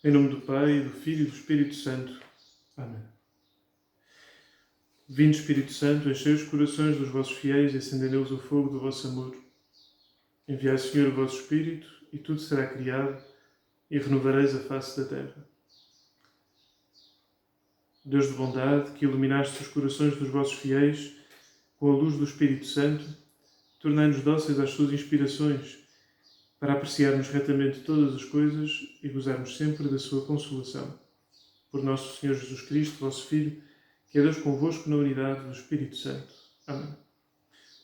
Em nome do Pai, do Filho e do Espírito Santo. Amém. Vinde, Espírito Santo, enchei os corações dos vossos fiéis e acendei neles o fogo do vosso amor. Enviai, Senhor, o vosso Espírito, e tudo será criado, e renovareis a face da terra. Deus de bondade, que iluminaste os corações dos vossos fiéis com a luz do Espírito Santo, tornai-nos dóceis às suas inspirações, para apreciarmos retamente todas as coisas e gozarmos sempre da sua consolação. Por nosso Senhor Jesus Cristo, vosso Filho, que é Deus convosco na unidade do Espírito Santo. Amém.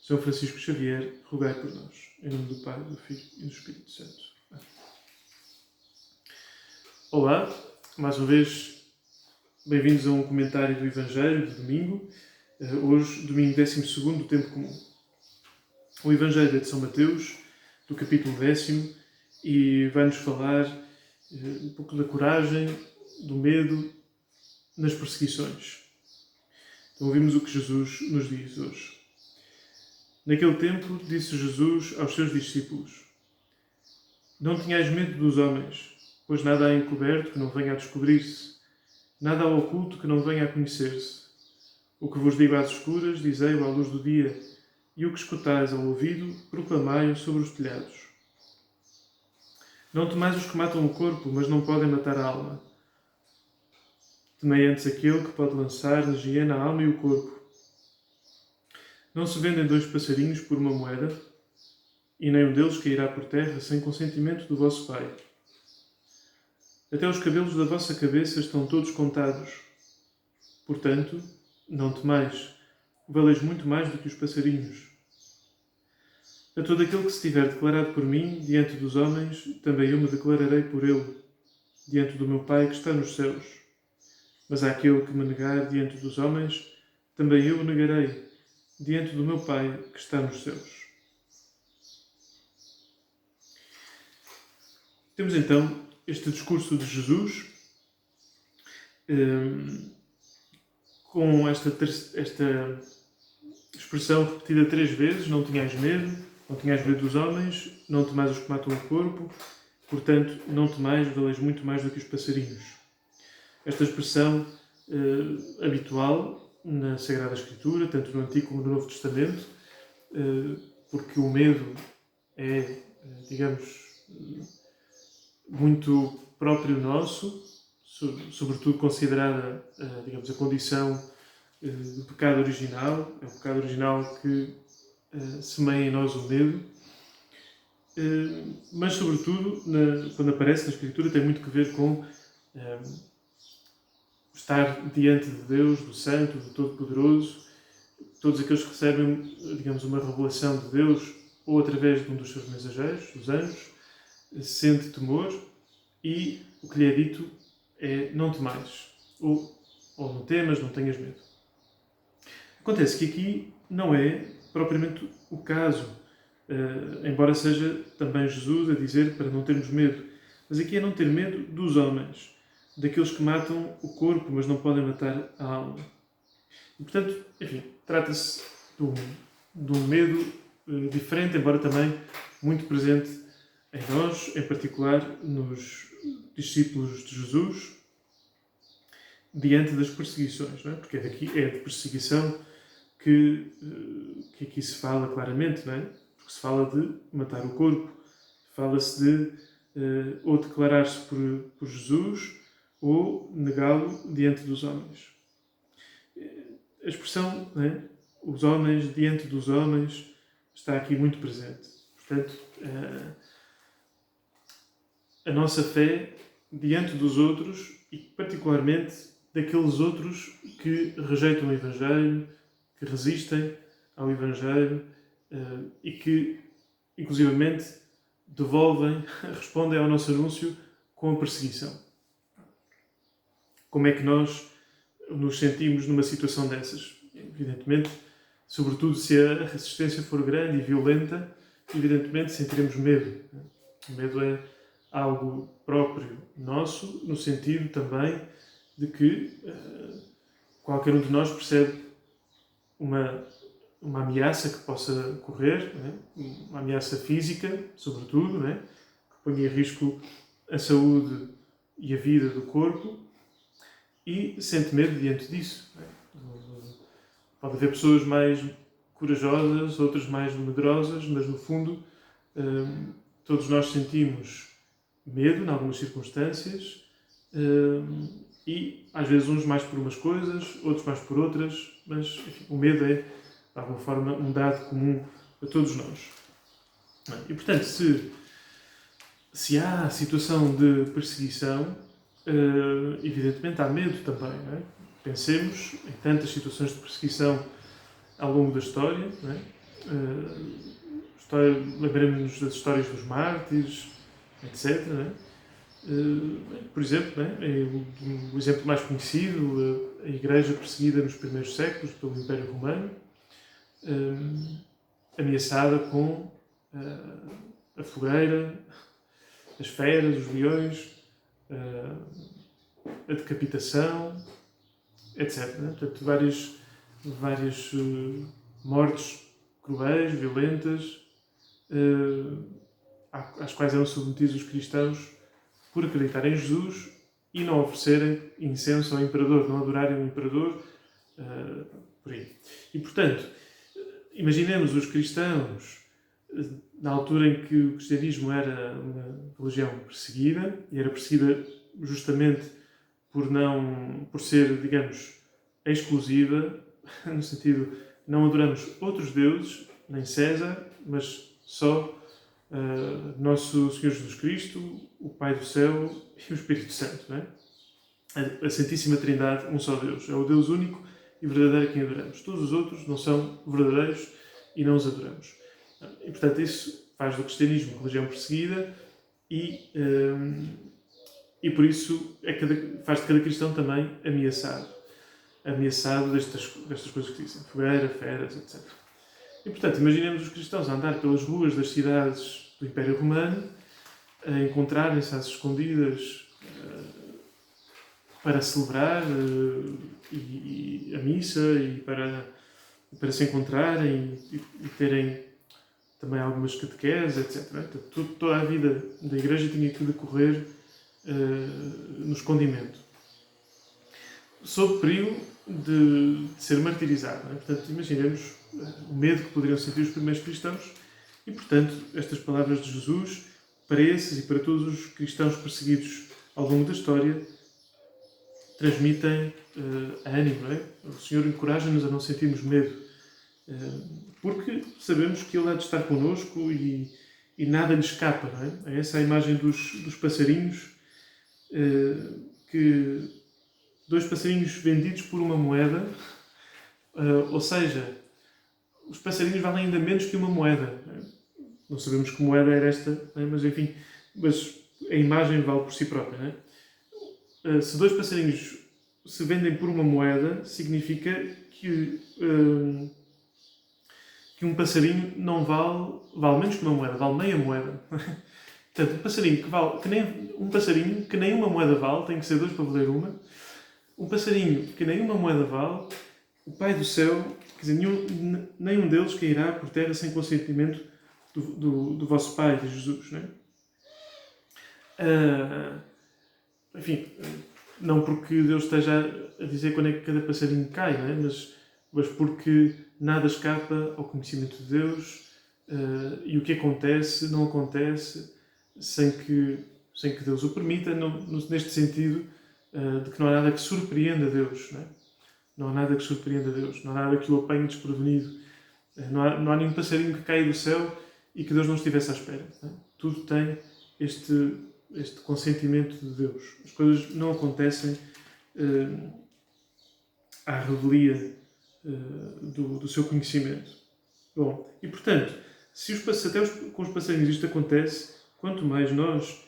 São Francisco Xavier, rogai por nós. Em nome do Pai, do Filho e do Espírito Santo. Amém. Olá, mais uma vez, bem-vindos a um comentário do Evangelho de domingo. Hoje, domingo 12º do Tempo Comum. O Evangelho é de São Mateus, do capítulo 10, e vai-nos falar um pouco da coragem, do medo nas perseguições. Então ouvimos o que Jesus nos diz hoje. Naquele tempo disse Jesus aos seus discípulos: Não tenhais medo dos homens, pois nada há encoberto que não venha a descobrir-se, nada há oculto que não venha a conhecer-se. O que vos digo às escuras, dizei-o à luz do dia, e o que escutais ao ouvido, proclamai-o sobre os telhados. Não temais os que matam o corpo, mas não podem matar a alma. Temei antes aquele que pode lançar na hiena a alma e o corpo. Não se vendem 2 passarinhos por uma moeda, e nem um deles cairá por terra sem consentimento do vosso Pai. Até os cabelos da vossa cabeça estão todos contados. Portanto, não temais, valeis muito mais do que os passarinhos. A todo aquele que se tiver declarado por mim diante dos homens, também eu me declararei por ele, diante do meu Pai que está nos céus. Mas àquele que me negar diante dos homens, também eu o negarei, diante do meu Pai que está nos céus. Temos então este discurso de Jesus, com esta expressão repetida 3 vezes: não tenhais medo dos homens, não temais os que matam o corpo, portanto, não temais, valeis muito mais do que os passarinhos. Esta expressão habitual na Sagrada Escritura, tanto no Antigo como no Novo Testamento, porque o medo é, digamos, muito próprio nosso, sobretudo considerada, digamos, a condição do pecado original. É o pecado original que semeia em nós o medo, mas, sobretudo, quando aparece na Escritura, tem muito que ver com estar diante de Deus, do Santo, do Todo-Poderoso. Todos aqueles que recebem, digamos, uma revelação de Deus, ou através de um dos seus mensageiros, os anjos, sente temor, e o que lhe é dito é: não temais, ou não temas, não tenhas medo. Acontece que aqui não é propriamente o caso, embora seja também Jesus a dizer para não termos medo, mas aqui é não ter medo dos homens, daqueles que matam o corpo, mas não podem matar a alma. E, portanto, enfim, trata-se de um medo diferente, embora também muito presente em nós, em particular nos discípulos de Jesus, diante das perseguições, não é? Porque é de perseguição que aqui se fala claramente, não é? Porque se fala de matar o corpo, fala-se de ou declarar-se por Jesus ou negá-lo diante dos homens. A expressão, não é? Os homens diante dos homens, está aqui muito presente. Portanto, a nossa fé diante dos outros, e particularmente daqueles outros que rejeitam o Evangelho, que resistem ao Evangelho e que, inclusivamente, respondem ao nosso anúncio com a perseguição. Como é que nós nos sentimos numa situação dessas? Evidentemente, sobretudo se a resistência for grande e violenta, evidentemente sentiremos medo. O medo é algo próprio nosso, no sentido também de que qualquer um de nós percebe uma ameaça que possa correr, né? Uma ameaça física, sobretudo, né? Que ponha em risco a saúde e a vida do corpo e sente medo diante disso. Não é? Pode haver pessoas mais corajosas, outras mais medrosas, mas no fundo todos nós sentimos medo em algumas circunstâncias e às vezes uns mais por umas coisas, outros mais por outras, mas enfim, o medo é, de alguma forma, um dado comum a todos nós. E portanto, se há situação de perseguição, evidentemente há medo também. Não é? Pensemos em tantas situações de perseguição ao longo da história. Não é? Lembremos-nos das histórias dos mártires, etc. Não é? Por exemplo, não é? O exemplo mais conhecido, a Igreja perseguida nos primeiros séculos pelo Império Romano, ameaçada com a fogueira, as feras, os leões, a decapitação, etc. Né? Portanto, várias mortes cruéis, violentas, às quais eram submetidos os cristãos por acreditarem em Jesus e não oferecerem incenso ao imperador, não adorarem o imperador, por aí. E, portanto, imaginemos os cristãos na altura em que o cristianismo era uma religião perseguida, e era perseguida justamente por ser, digamos, exclusiva, no sentido, não adoramos outros deuses, nem César, mas só nosso Senhor Jesus Cristo, o Pai do céu e o Espírito Santo. Não é? A Santíssima Trindade, um só Deus. É o Deus único e verdadeiro a quem adoramos. Todos os outros não são verdadeiros e não os adoramos. E, portanto, isso faz do cristianismo uma religião perseguida e por isso faz de cada cristão também ameaçado destas coisas que dizem, fogueira, feras, etc. E, portanto, imaginemos os cristãos a andar pelas ruas das cidades do Império Romano, a encontrarem-se às escondidas para celebrar a missa e para se encontrarem e terem também algumas catequeses, etc. Portanto, toda a vida da Igreja tinha que decorrer no escondimento, sob perigo de ser martirizado. Não é? Portanto, imaginemos o medo que poderiam sentir os primeiros cristãos e, portanto, estas palavras de Jesus, para esses e para todos os cristãos perseguidos ao longo da história, transmitem ânimo. Não é? O Senhor encoraja-nos a não sentirmos medo, porque sabemos que Ele há de estar connosco e nada lhe escapa. Não é? Essa é a imagem dos passarinhos, que 2 passarinhos vendidos por uma moeda, ou seja, os passarinhos valem ainda menos que uma moeda. Não sabemos que moeda era esta, mas enfim, mas a imagem vale por si própria. Não é? Se 2 passarinhos se vendem por uma moeda, significa que um passarinho não vale menos que uma moeda, vale meia moeda. Portanto, um passarinho que nem uma moeda vale, tem que ser 2 para valer uma. Um passarinho que nem uma moeda vale, o Pai do céu, quer dizer, nenhum deles cairá por terra sem consentimento do vosso Pai, de Jesus. Não é? Enfim, não porque Deus esteja a dizer quando é que cada passarinho cai, não é? mas porque nada escapa ao conhecimento de Deus, e o que acontece não acontece sem que Deus o permita, neste sentido de que não há nada que surpreenda Deus. Não é? Não há nada que surpreenda Deus, não há nada que o apanhe desprevenido. Não há nenhum passarinho que caia do céu e que Deus não estivesse à espera. Não é? Tudo tem este consentimento de Deus. As coisas não acontecem à revelia do seu conhecimento. Bom, e portanto, até com os passarinhos isto acontece, quanto mais nós,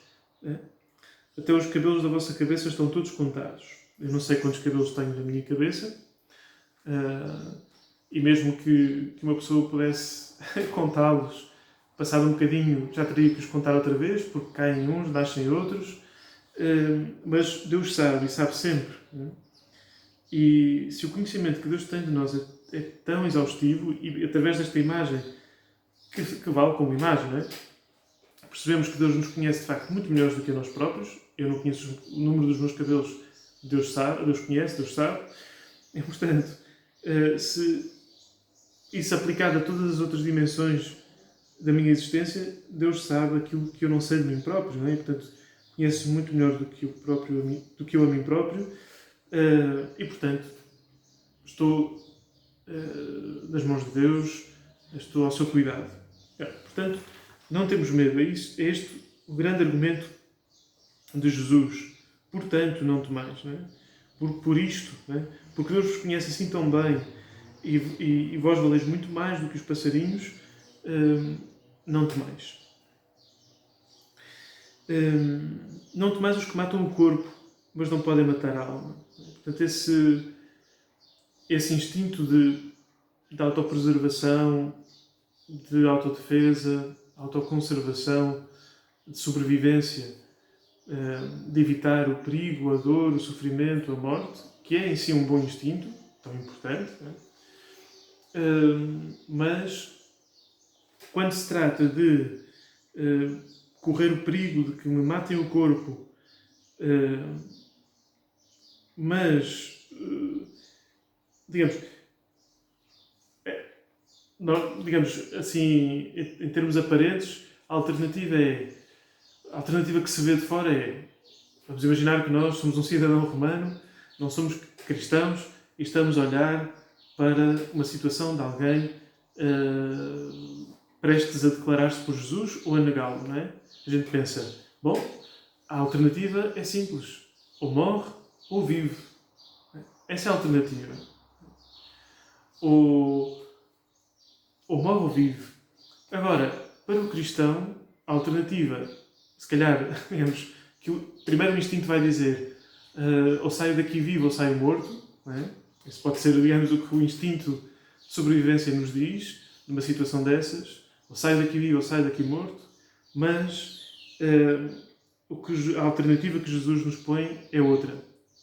até os cabelos da vossa cabeça estão todos contados. Eu não sei quantos cabelos tenho na minha cabeça, e mesmo que uma pessoa pudesse contá-los, passado um bocadinho já teria que os contar outra vez, porque caem uns, nascem outros, mas Deus sabe e sabe sempre. Não é? E se o conhecimento que Deus tem de nós é tão exaustivo, e através desta imagem, que vale como imagem, não é? percebemos que Deus nos conhece de facto muito melhor do que a nós próprios. Eu não conheço o número dos meus cabelos, Deus sabe, Deus conhece, Deus sabe. E, portanto, se isso aplicado a todas as outras dimensões da minha existência, Deus sabe aquilo que eu não sei de mim próprio, não é? E, portanto, conhece muito melhor do que eu a mim próprio. E, portanto, estou nas mãos de Deus, estou ao seu cuidado. Portanto, não temos medo. É este o grande argumento de Jesus. Portanto, não temais. Não é? Por isto, não é? Porque Deus vos conhece assim tão bem e vós valeis muito mais do que os passarinhos, não temais. Não temais os que matam o corpo, mas não podem matar a alma. Portanto, esse instinto de autopreservação, de autodefesa, autoconservação, de sobrevivência, de evitar o perigo, a dor, o sofrimento, a morte, que é em si um bom instinto, tão importante, não é? Mas quando se trata de correr o perigo de que me matem o corpo, mas digamos assim, em termos aparentes, a alternativa que se vê de fora é, vamos imaginar que nós somos um cidadão romano, não somos cristãos e estamos a olhar para uma situação de alguém prestes a declarar-se por Jesus ou a negá-lo, não é? A gente pensa, bom, a alternativa é simples, ou morre ou vive. Essa é a alternativa. Ou morre ou vive. Agora, para o cristão, a alternativa, se calhar, digamos, que o primeiro instinto vai dizer ou saio daqui vivo ou saio morto, não é? Isso pode ser, digamos, o que o instinto de sobrevivência nos diz, numa situação dessas, ou saio daqui vivo ou saio daqui morto, mas a alternativa que Jesus nos põe é outra.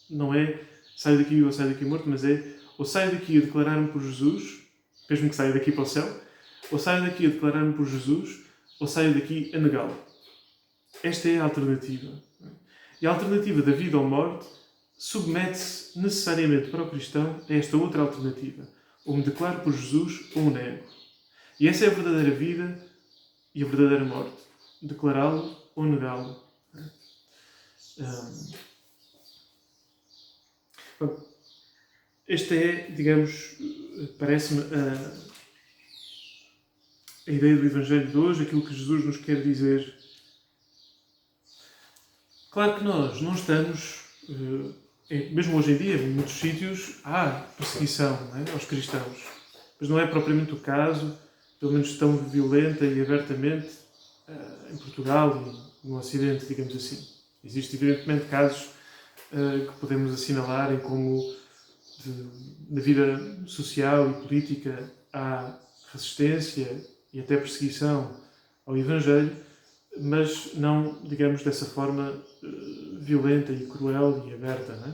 Não é saio daqui vivo ou saio daqui morto, mas é ou saio daqui a declarar-me por Jesus, mesmo que saia daqui para o céu, ou saio daqui a declarar-me por Jesus, ou saio daqui a negá-lo. Esta é a alternativa. E a alternativa da vida ou morte submete-se necessariamente para o cristão a esta outra alternativa. Ou me declaro por Jesus ou o nego. E essa é a verdadeira vida e a verdadeira morte. Declará-lo ou negá-lo. Esta é, digamos, parece-me a ideia do Evangelho de hoje, aquilo que Jesus nos quer dizer. Claro que nós não estamos, mesmo hoje em dia, em muitos sítios, há perseguição, não é, aos cristãos. Mas não é propriamente o caso, pelo menos tão violenta e abertamente, em Portugal e no Ocidente, digamos assim. Existem, evidentemente, casos que podemos assinalar em como na vida social e política há resistência e até perseguição ao Evangelho, mas não, digamos, dessa forma violenta e cruel e aberta, não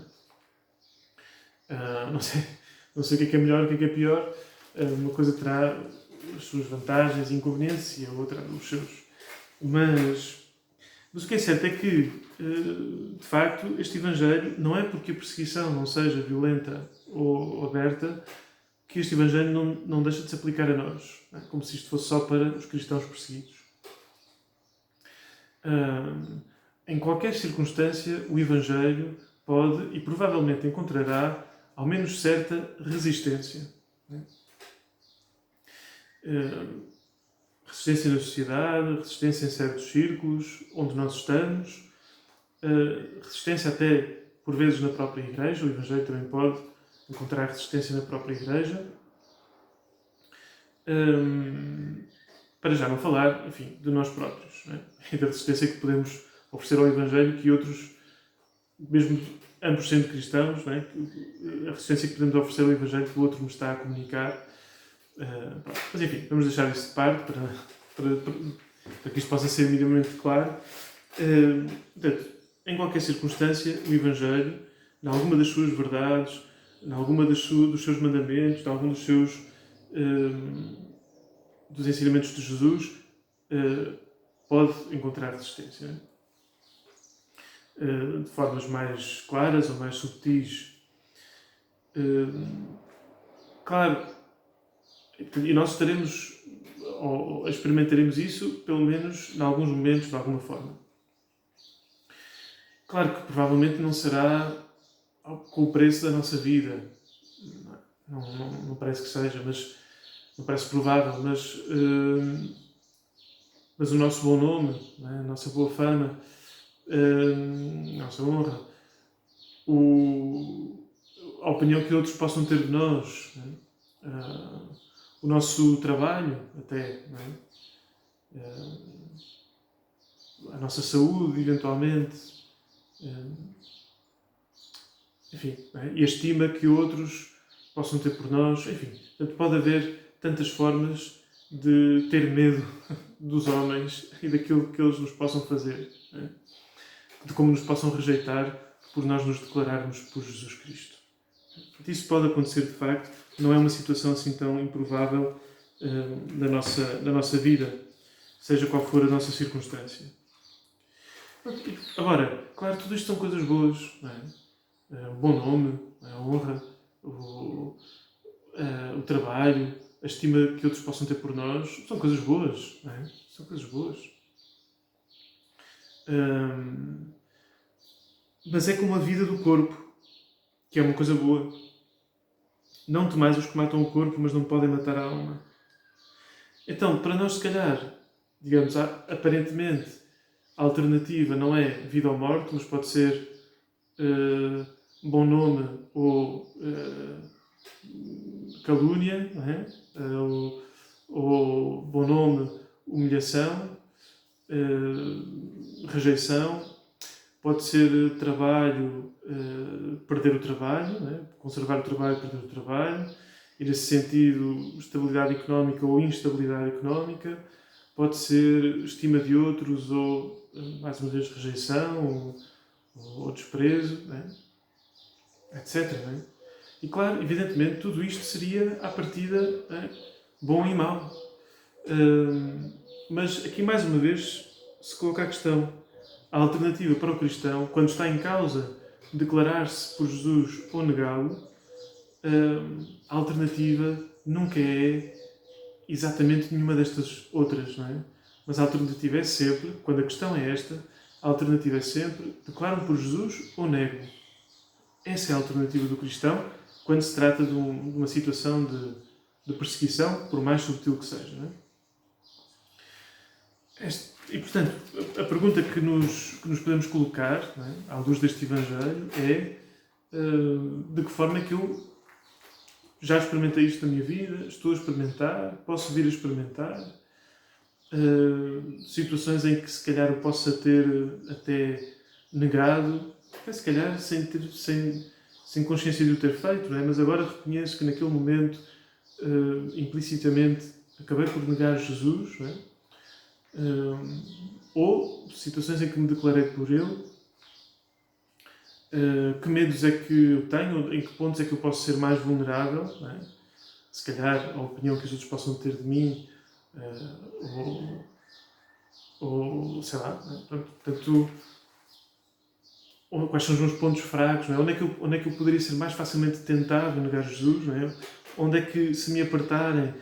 é? Não sei o que é melhor, o que é pior. Uma coisa terá as suas vantagens e inconvenientes e a outra os seus. Mas o que é certo é que, de facto, este Evangelho não é porque a perseguição não seja violenta ou aberta que este Evangelho não deixa de se aplicar a nós, não é? Como se isto fosse só para os cristãos perseguidos. Em qualquer circunstância, o Evangelho pode e provavelmente encontrará ao menos certa resistência. Né? Resistência na sociedade, resistência em certos círculos onde nós estamos, resistência até por vezes na própria Igreja. O Evangelho também pode encontrar resistência na própria Igreja. Para já não falar, enfim, de nós próprios, não é? E da resistência que podemos oferecer ao Evangelho que outros, mesmo ambos sendo cristãos, não é? A resistência que podemos oferecer ao Evangelho que o outro nos está a comunicar. Mas enfim, vamos deixar isso de parte para que isto possa ser minimamente claro. Portanto, em qualquer circunstância, o Evangelho, em alguma das suas verdades, em alguma dos seus mandamentos, em algum dos seus dos ensinamentos de Jesus, pode encontrar resistência. De formas mais claras ou mais subtis. Claro, e nós estaremos, ou experimentaremos isso, pelo menos em alguns momentos, de alguma forma. Claro que provavelmente não será com o preço da nossa vida. Não parece que seja, mas não parece provável, mas o nosso bom nome, a nossa boa fama, a nossa honra, a opinião que outros possam ter de nós, o nosso trabalho até, a nossa saúde, eventualmente, enfim, e a estima que outros possam ter por nós, enfim, portanto, pode haver tantas formas de ter medo dos homens e daquilo que eles nos possam fazer, de como nos possam rejeitar por nós nos declararmos por Jesus Cristo. Isso pode acontecer de facto, não é uma situação assim tão improvável na nossa vida, seja qual for a nossa circunstância. Agora, claro, tudo isto são coisas boas, não é? O bom nome, a honra, o trabalho, a estima que outros possam ter por nós, são coisas boas, não é? São coisas boas. Mas é como a vida do corpo, que é uma coisa boa. Não temais os que matam o corpo, mas não podem matar a alma. Então, para nós, se calhar, digamos, aparentemente, a alternativa não é vida ou morte, mas pode ser bom nome ou calúnia, não é? Ou bom nome, humilhação, rejeição. Pode ser trabalho, perder o trabalho, não é? Conservar o trabalho, perder o trabalho. E, nesse sentido, estabilidade económica ou instabilidade económica. Pode ser estima de outros ou, mais uma vez, rejeição ou desprezo, não é? Etc. Não é? E, claro, evidentemente, tudo isto seria, à partida, bom e mau. Mas aqui, mais uma vez, se coloca a questão: a alternativa para o cristão, quando está em causa declarar-se por Jesus ou negá-lo, a alternativa nunca é exatamente nenhuma destas outras, não é? Mas a alternativa é sempre, quando a questão é esta, a alternativa é sempre: declaro-me por Jesus ou nego? Essa é a alternativa do cristão quando se trata de uma situação de perseguição, por mais subtil que seja, não é? E, portanto, a pergunta que nos podemos colocar, não é, à luz deste Evangelho, é de que forma é que eu já experimentei isto na minha vida, estou a experimentar, posso vir a experimentar, situações em que se calhar eu possa ter até negado, até se calhar sem consciência de o ter feito, não é? Mas agora reconheço que naquele momento, implicitamente, acabei por negar Jesus, não é? Ou situações em que me declarei por Ele. Que medos é que eu tenho? Em que pontos é que eu posso ser mais vulnerável? Não é? Se calhar a opinião que os outros possam ter de mim, ou sei lá, não é? Portanto, quais são os meus pontos fracos? Não é? Onde é que eu poderia ser mais facilmente tentado a negar Jesus? Não é? Onde é que, se me apertarem,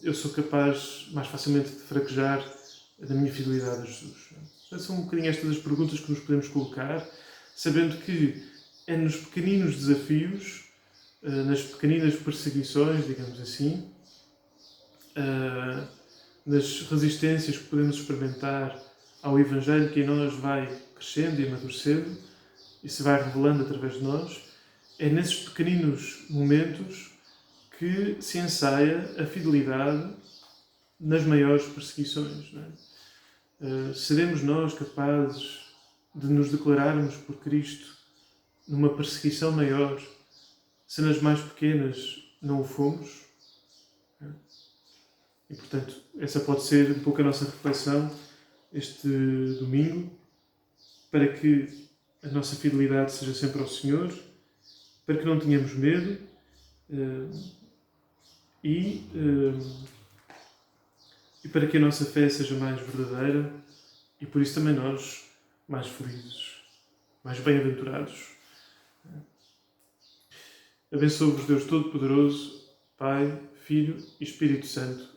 eu sou capaz mais facilmente de fraquejar na minha fidelidade a Jesus? Então, são um bocadinho estas as perguntas que nos podemos colocar, sabendo que é nos pequeninos desafios, nas pequeninas perseguições, digamos assim, nas resistências que podemos experimentar ao Evangelho, que em nós vai crescendo e amadurecendo e se vai revelando através de nós, é nesses pequeninos momentos que se ensaia a fidelidade nas maiores perseguições. Não é? Seremos nós capazes de nos declararmos por Cristo numa perseguição maior, se nas mais pequenas não o fomos? E, portanto, essa pode ser um pouco a nossa reflexão este domingo, para que a nossa fidelidade seja sempre ao Senhor, para que não tenhamos medo e e para que a nossa fé seja mais verdadeira e por isso também nós mais felizes, mais bem-aventurados. Abençoe-vos Deus Todo-Poderoso, Pai, Filho e Espírito Santo.